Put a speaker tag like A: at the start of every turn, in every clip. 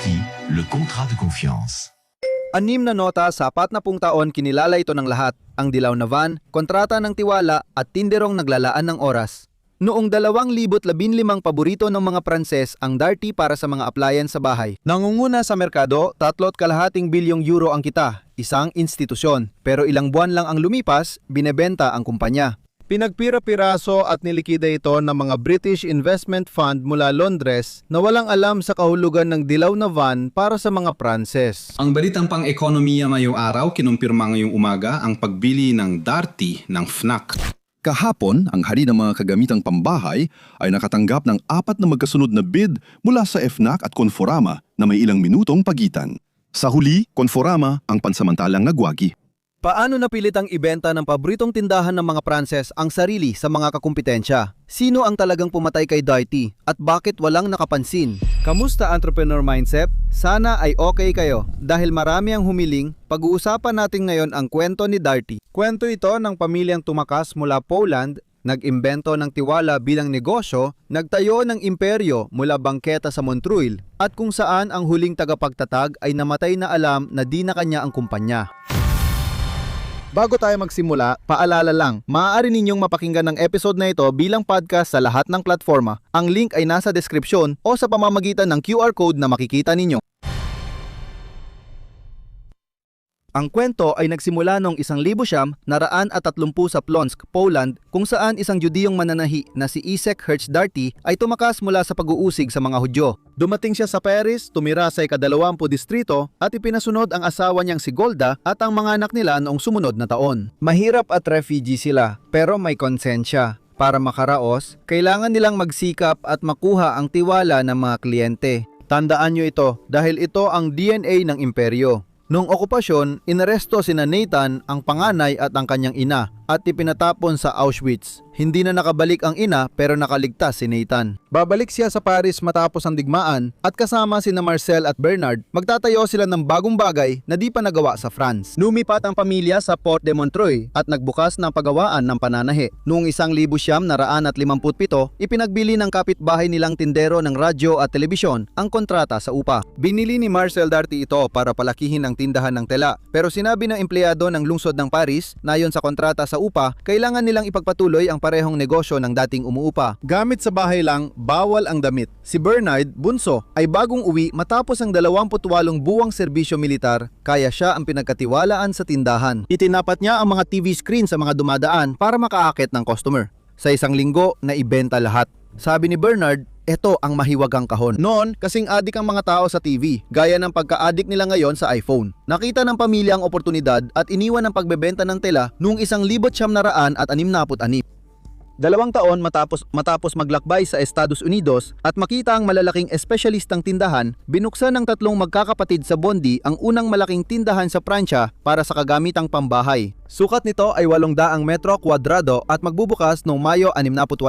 A: Darty, le contrat de confiance.
B: 6 na nota sa 40 taon kinilala ito ng lahat, ang dilaw na van, kontrata ng tiwala at tinderong naglalaan ng oras. Noong 2015 paborito ng mga Pranses ang Darty para sa mga appliance sa bahay. Nangunguna sa merkado, 3.2 bilyong euro ang kita, isang institusyon. Pero ilang buwan lang ang lumipas, binebenta ang kumpanya. Pinagpira-piraso at nilikida ito ng mga British Investment Fund mula Londres na walang alam sa kahulugan ng dilaw na van para sa mga Pranses.
C: Ang balitang pang-ekonomiya ngayong araw, kinumpirma ngayong umaga ang pagbili ng Darty ng Fnac.
D: Kahapon, ang hari ng mga kagamitang pambahay ay nakatanggap ng 4 na magkasunod na bid mula sa Fnac at Conforama na may ilang minutong pagitan. Sa huli, Conforama ang pansamantalang nagwagi.
B: Paano napilitang ibenta ng paboritong tindahan ng mga Pranses ang sarili sa mga kakumpetensya? Sino ang talagang pumatay kay Darty at bakit walang nakapansin? Kamusta entrepreneur mindset? Sana ay okay kayo dahil marami ang humiling. Pag-uusapan natin ngayon ang kwento ni Darty. Kwento ito ng pamilyang tumakas mula Poland, nag-imbento ng tiwala bilang negosyo, nagtayo ng imperyo mula bangketa sa Montreuil at kung saan ang huling tagapagtatag ay namatay na alam na di na kanya ang kumpanya. Bago tayo magsimula, paalala lang, maaari ninyong mapakinggan ng episode na ito bilang podcast sa lahat ng platforma. Ang link ay nasa description o sa pamamagitan ng QR code na makikita ninyo. Ang kwento ay nagsimula noong 1930 sa Plonsk, Poland, kung saan isang Judiyong mananahi na si Isaac Herz Darty ay tumakas mula sa pag-uusig sa mga Hudyo. Dumating siya sa Paris, tumira sa ika-20 distrito at ipinasunod ang asawa niyang si Golda at ang mga anak nila noong sumunod na taon. Mahirap at refugee sila, pero may konsensya. Para makaraos, kailangan nilang magsikap at makuha ang tiwala ng mga kliyente. Tandaan niyo ito dahil ito ang DNA ng imperyo. Noong okupasyon, inaresto sina Nathan, ang panganay at ang kanyang ina at ipinatapon sa Auschwitz. Hindi na nakabalik ang ina pero nakaligtas si Nathan. Babalik siya sa Paris matapos ang digmaan at kasama sina Marcel at Bernard, magtatayo sila ng bagong bagay na di pa nagawa sa France. Lumipat ang pamilya sa Port de Montreuil at nagbukas ng pagawaan ng pananahi. Noong 1957, ipinagbili ng kapitbahay nilang tindero ng radyo at telebisyon ang kontrata sa upa. Binili ni Marcel Darty ito para palakihin ang tindahan ng tela, pero sinabi ng empleyado ng lungsod ng Paris na ayon sa kontrata sa upa, kailangan nilang ipagpatuloy ang parehong negosyo ng dating umuupa. Gamit sa bahay lang, bawal ang damit. Si Bernard, bunso, ay bagong uwi matapos ang 28 buwang serbisyo militar, kaya siya ang pinagkatiwalaan sa tindahan. Itinapat niya ang mga TV screen sa mga dumadaan para makaakit ng customer. Sa isang linggo, naibenta lahat. Sabi ni Bernard, ito ang mahiwagang kahon. Noon, kasing adik ang mga tao sa TV, gaya ng pagka-adik nila ngayon sa iPhone. Nakita ng pamilya ang oportunidad at iniwan ang pagbebenta ng tela noong 1966. 2 taon matapos maglakbay sa Estados Unidos at makita ang malalaking espesyalistang tindahan, binuksan ng 3 magkakapatid sa Bondy ang unang malaking tindahan sa Pransya para sa kagamitang pambahay. Sukat nito ay 800 metro kwadrado at magbubukas noong Mayo 68.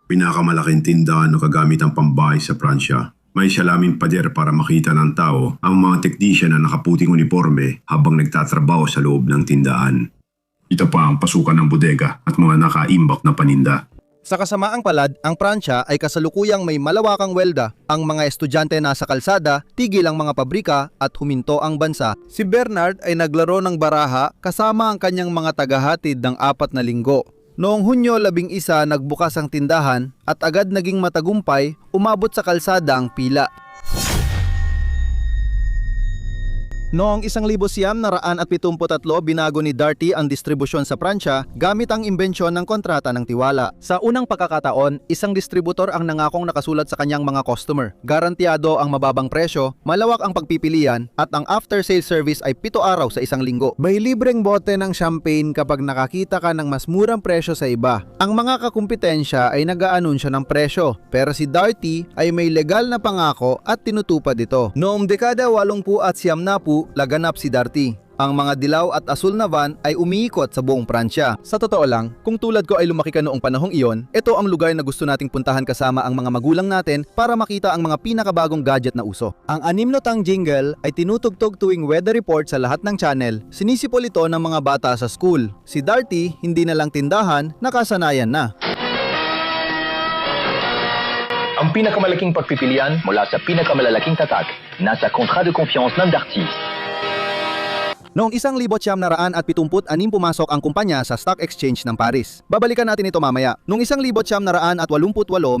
E: Pinakamalaking tindahan ng kagamitang pambahay sa Pransya. May salaming pader para makita ng tao ang mga teknisyan na nakaputing uniforme habang nagtatrabaho sa loob ng tindahan. Ito pa ang pasukan ng bodega at mga nakaimbak na paninda.
B: Sa kasamaang palad, ang Pransya ay kasalukuyang may malawakang welda. Ang mga estudyante nasa kalsada, tigil ang mga pabrika at huminto ang bansa. Si Bernard ay naglaro ng baraha kasama ang kanyang mga tagahatid ng 4 na linggo. Noong Hunyo 11, nagbukas ang tindahan at agad naging matagumpay, umabot sa kalsada ang pila. Noong 1973, binago ni Darty ang distribusyon sa Pransya gamit ang imbensyon ng kontrata ng tiwala. Sa unang pagkakataon, isang distributor ang nangakong nakasulat sa kanyang mga customer. Garantiyado ang mababang presyo, malawak ang pagpipilian, at ang after-sale service ay 7 araw sa isang linggo. May libreng bote ng champagne kapag nakakita ka ng mas murang presyo sa iba. Ang mga kakumpetensya ay nag-aanunsyo ng presyo, pero si Darty ay may legal na pangako at tinutupad ito. Noong dekada 80 at 90, laganap si Darty. Ang mga dilaw at asul na van ay umiikot sa buong Pransya. Sa totoo lang, kung tulad ko ay lumaki ka noong panahong iyon, ito ang lugar na gusto nating puntahan kasama ang mga magulang natin para makita ang mga pinakabagong gadget na uso. Ang 6 notang jingle ay tinutugtog tuwing weather report sa lahat ng channel. Sinisipol ito ng mga bata sa school. Si Darty, hindi na lang tindahan, nakasanayan na.
F: Ang pinakamalaking pagpipilian mula sa pinakamalalaking tatak nasa Contrat de Confiance ng Darty.
B: Noong 1976 pumasok ang kumpanya sa Stock Exchange ng Paris. Babalikan natin ito mamaya. Noong 1988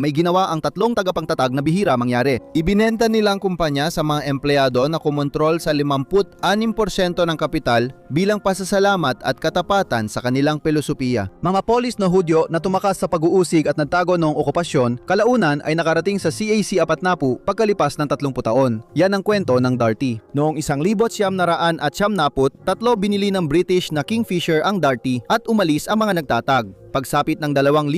B: may ginawa ang tatlong tagapangtatag na bihira mangyari. Ibinenta nila ang kumpanya sa mga empleyado na kumontrol sa 56% ng kapital bilang pasasalamat at katapatan sa kanilang filosofiya. Mga polis na Hudyo na tumakas sa pag-uusig at nagtago noong okupasyon, kalaunan ay nakarating sa CAC Apatnapu pagkalipas ng 30 taon. Yan ang kwento ng Darty. Noong 1979, tatlo binili ng British na Kingfisher ang Darty at umalis ang mga nagtatag. Pagsapit ng 2,003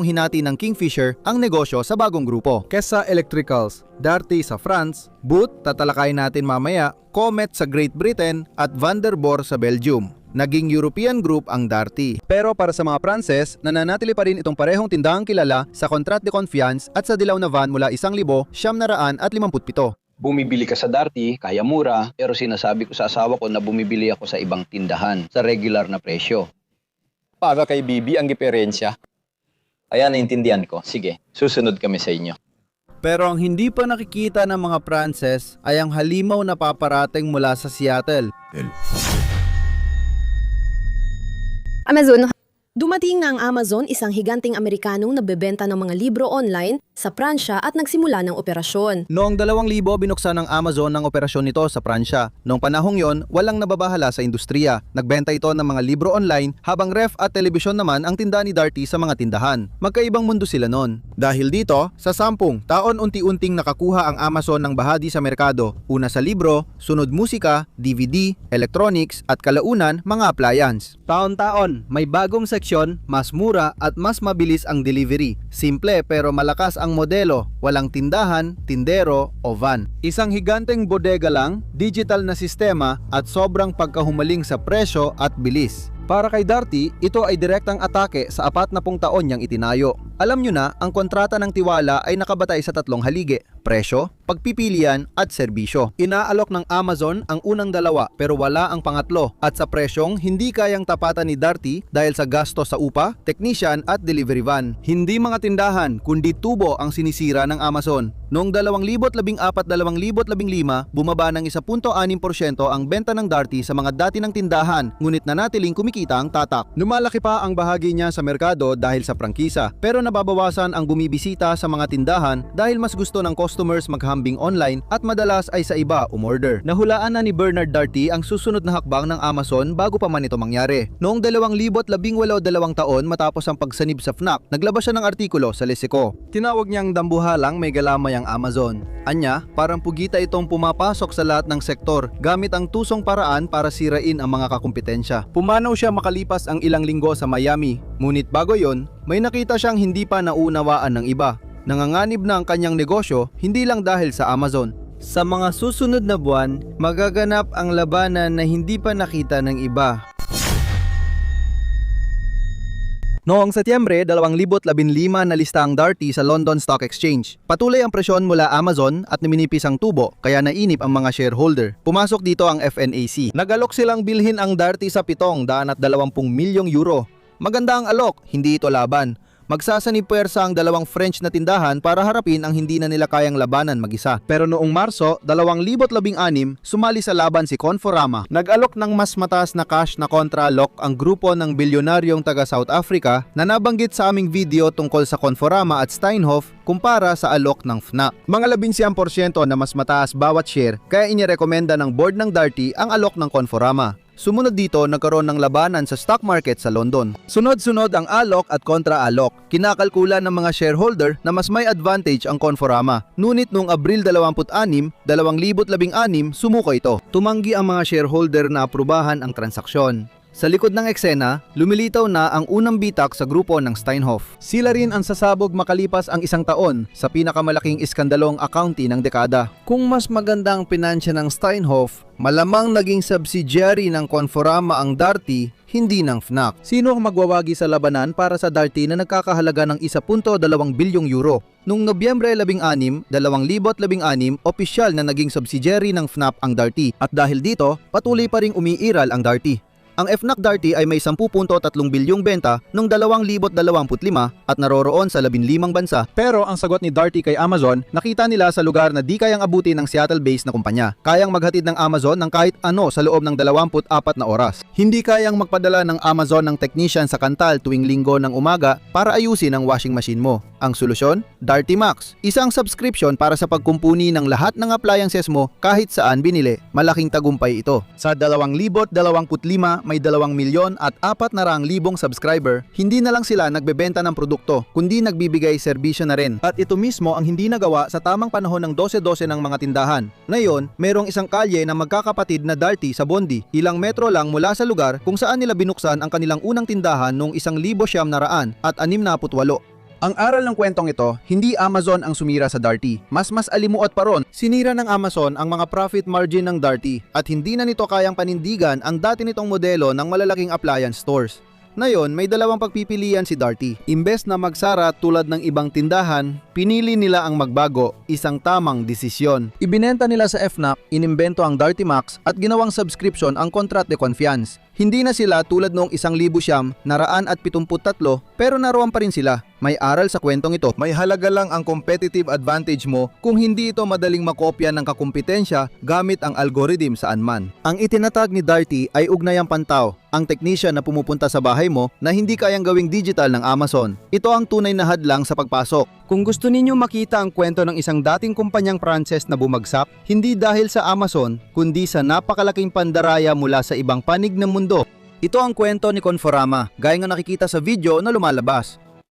B: hinati ng Kingfisher ang negosyo sa bagong grupo. Kesa Electricals, Darty sa France, Boot, tatalakayin natin mamaya, Comet sa Great Britain at Vanderboer sa Belgium. Naging European group ang Darty. Pero para sa mga Pranses, nananatili pa rin itong parehong tindahang kilala sa Contrat de Confiance at sa dilaw na van mula 1,757.
G: Bumibili ka sa Darty, kaya mura, pero sinasabi ko sa asawa ko na bumibili ako sa ibang tindahan, sa regular na presyo. Para kay Bibi ang diferensya. Kaya naintindihan ko. Sige, susunod kami sa inyo.
B: Pero ang hindi pa nakikita ng mga Pranses ay ang halimaw na paparating mula sa Seattle.
H: Amazon. Dumating na ang Amazon, isang higanting Amerikanong nagbebenta ng mga libro online sa Pransya at nagsimula ng operasyon.
B: Noong 2000 binuksan ng Amazon ang operasyon nito sa Pransya. Noong panahong yon, walang nababahala sa industriya. Nagbenta ito ng mga libro online habang ref at telebisyon naman ang tinda ni Darty sa mga tindahan. Magkaibang mundo sila noon. Dahil dito, sa 10 taon unti-unting nakakuha ang Amazon ng bahagi sa merkado. Una sa libro, sunod musika, DVD, electronics at kalaunan mga appliance. Taon-taon, may bagong seksyon, mas mura at mas mabilis ang delivery. Simple pero malakas ang modelo, walang tindahan, tindero o van. Isang higanteng bodega lang, digital na sistema at sobrang pagkahumaling sa presyo at bilis. Para kay Darty, ito ay direktang atake sa 40 taon niyang itinayo. Alam nyo na, ang kontrata ng tiwala ay nakabatay sa 3 haligi: presyo, pagpipilian at serbisyo. Inaalok ng Amazon ang unang 2 pero wala ang pangatlo at sa presyong hindi kayang tapatan ni Darty dahil sa gasto sa upa, technician at delivery van. Hindi mga tindahan kundi tubo ang sinisira ng Amazon. Noong 2014-2015, bumaba ng 1.6% ang benta ng Darty sa mga dati ng tindahan, ngunit nanatiling kumikita ang tatak. Lumalaki pa ang bahagi niya sa merkado dahil sa prangkisa, pero nababawasan ang bumibisita sa mga tindahan dahil mas gusto ng customers maghambing online at madalas ay sa iba umorder. Nahulaan na ni Bernard Darty ang susunod na hakbang ng Amazon bago pa man ito mangyari. Noong 2018, 2 taon matapos ang pagsanib sa Fnac, naglabas siya ng artikulo sa Lesico. Tinawag niyang dambuhalang may galamay ang Amazon. Anya, parang pugita itong pumapasok sa lahat ng sektor gamit ang tusong paraan para sirain ang mga kakumpetensya. Pumanaw siya makalipas ang ilang linggo sa Miami, ngunit bago yon, may nakita siyang hindi pa naunawaan ng iba. Nanganganib na ang kanyang negosyo hindi lang dahil sa Amazon. Sa mga susunod na buwan, magaganap ang labanan na hindi pa nakita ng iba. Noong Setyembre 2015 nalista ang Darty sa London Stock Exchange. Patuloy ang presyon mula Amazon at naminipis ang tubo kaya nainip ang mga shareholder. Pumasok dito ang FNAC. Nagalok silang bilhin ang Darty sa 720 milyong euro. Maganda ang alok, hindi ito laban. Magsasanib puwersa ang 2 French na tindahan para harapin ang hindi na nila kayang labanan mag-isa. Pero noong Marso 2016, sumali sa laban si Conforama. Nag-alok ng mas mataas na cash na kontra-alok ang grupo ng bilyonaryong taga South Africa na nabanggit sa aming video tungkol sa Conforama at Steinhoff kumpara sa alok ng Fnac. Mga 11% na mas mataas bawat share kaya inirekomenda ng board ng Darty ang alok ng Conforama. Sumunod dito, nagkaroon ng labanan sa stock market sa London. Sunod-sunod ang alok at kontra-alok. Kinakalkula ng mga shareholder na mas may advantage ang Conforama. Ngunit noong Abril 26, 2016, sumuko ito. Tumanggi ang mga shareholder na aprubahan ang transaksyon. Sa likod ng eksena, lumilitaw na ang unang bitak sa grupo ng Steinhoff. Sila rin ang sasabog makalipas ang 1 taon sa pinakamalaking iskandalong accounting ng dekada. Kung mas maganda ang pinansya ng Steinhoff, malamang naging subsidiary ng Conforama ang Darty, hindi ng Fnac. Sino ang magwawagi sa labanan para sa Darty na nagkakahalaga ng 1.2 bilyong euro? Noong Nobyembre 16, 2016, opisyal na naging subsidiary ng Fnac ang Darty at dahil dito, patuloy pa ring umiiral ang Darty. Ang FNAC Darty ay may 10.3 bilyong benta noong 2025 at naroroon sa 15 bansa.
I: Pero ang sagot ni Darty kay Amazon, nakita nila sa lugar na di kayang abutin ng Seattle-based na kumpanya. Kayang maghatid ng Amazon ng kahit ano sa loob ng 24 na oras. Hindi kayang magpadala ng Amazon ng technician sa Kantal tuwing linggo ng umaga para ayusin ang washing machine mo. Ang solusyon? Darty Max. Isang subscription para sa pagkumpuni ng lahat ng appliances mo kahit saan binili. Malaking tagumpay ito. Sa 2025, may 2,400,000 subscriber, hindi na lang sila nagbebenta ng produkto, kundi nagbibigay serbisyo na rin. At ito mismo ang hindi nagawa sa tamang panahon ng 12-12 ng mga tindahan. Ngayon, merong isang kalye na magkakapatid na Darty sa Bondi, ilang metro lang mula sa lugar kung saan nila binuksan ang kanilang unang tindahan noong 1968 at 68. Ang aral ng kwentong ito, hindi Amazon ang sumira sa Darty. Mas alimuot pa ron, sinira ng Amazon ang mga profit margin ng Darty at hindi na nito kayang panindigan ang dati nitong modelo ng malalaking appliance stores. Ngayon, may dalawang pagpipilian si Darty. Imbes na magsara tulad ng ibang tindahan, pinili nila ang magbago, isang tamang desisyon. Ibinenta nila sa FNAC, inimbento ang Darty Max at ginawang subscription ang Contrat de Confiance. Hindi na sila tulad noong 1,973 pero naroon pa rin sila. May aral sa kwentong ito. May halaga lang ang competitive advantage mo kung hindi ito madaling makopya ng kakumpetensya gamit ang algorithm saan man. Ang itinatag ni Darty ay ugnayang pantaw, ang technician na pumupunta sa bahay mo na hindi kayang gawing digital ng Amazon. Ito ang tunay na hadlang sa pagpasok. Kung gusto ninyo makita ang kwento ng isang dating kumpanyang Pranses na bumagsak, hindi dahil sa Amazon, kundi sa napakalaking pandaraya mula sa ibang panig ng mundo. Ito ang kwento ni Conforama, gaya nga nakikita sa video na lumalabas.